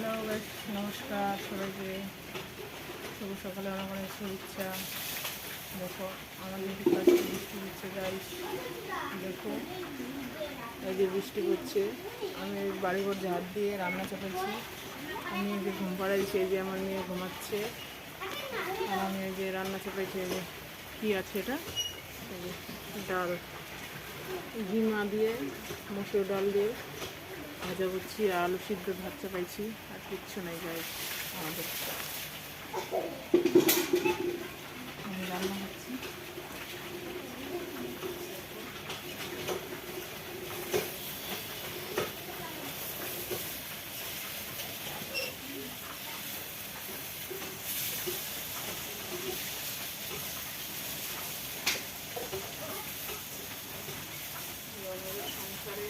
Hello guys, নমস্কার সবাইকে। শুভ সকালে অনেক অনেক শুভেচ্ছা। দেখো আমাদের কাছে বৃষ্টি হচ্ছে গাইস। দেখো এই যে বৃষ্টি পড়ছে, আমি বাড়িঘর ঝাড় দিয়ে রান্না চাপাচ্ছি। আমি এই যে ঘুম পাড়াইছি, এই যে আমার মেয়ে ঘুমাচ্ছে। আর আমি এই যে রান্না চাপাইছি। এই যে কী আছে এটা, এই যে ডাল, ঘিমা দিয়ে মসুর ডাল দিয়ে ভাজা করছি, আলু সিদ্ধ ভাত চাপাইছি, আর কিচ্ছু নাই গাইস আমাদের। আমি রান্না করছি। সংসারে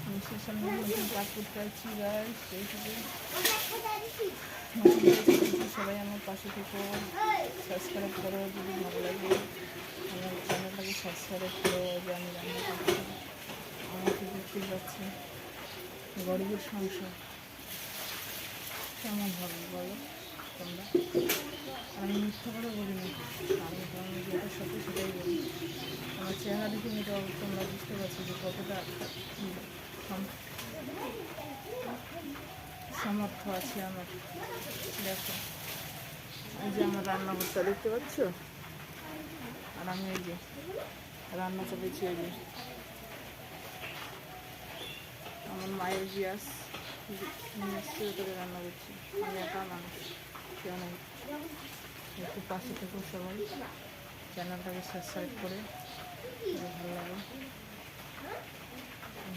আমি সোশ্যাল মিডিয়াতে কাজ করতে পারছি গাইস। সবাই আমার পাশে থেকে সাবস্ক্রাইব করো যদি ভালো লাগে। আমার চ্যানেলটাকে সাবস্ক্রাইব করো। যে আমি রান্না করছি, আমাকে দেখতে পাচ্ছি গরিবের সংসার কেমন হবে বলো তোমরা। আর আমি মিথ্যা করে বলি না, আমি যেটা সত্যি সেটাই বলি। আমার চেহারা দেখে মেয়েটা তোমরা বুঝতে পারছো যে কতটা সামর্থ্য আছে আমার। দেখো এই যে আমার রান্নাঘরটা দেখতে পাচ্ছ, আর আমি এই যে রান্না চাপিয়েছি। এই যে আমার মায়ের গ্যাস নিশ্চয় করে রান্না করছি। আমি একা মানুষ, কেউ নেই। একটু পাশে থেকে সবাই চ্যানেলটাকে সাবস্ক্রাইব করে ভালো লাগে,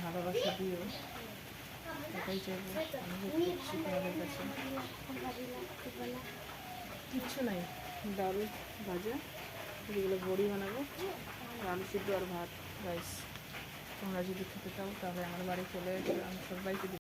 ভালোবাসা দিও। এটাই চাইবো আমি করছি তোমাদের কাছে। কিচ্ছু নাই, ডাল ভাজা, যেগুলো বড়ি বানাবো, আলু সিদ্ধ আর ভাত। রাইস তোমরা যদি খেতে চাও তাহলে আমার বাড়ি চলে এসো, আমি সবাইকে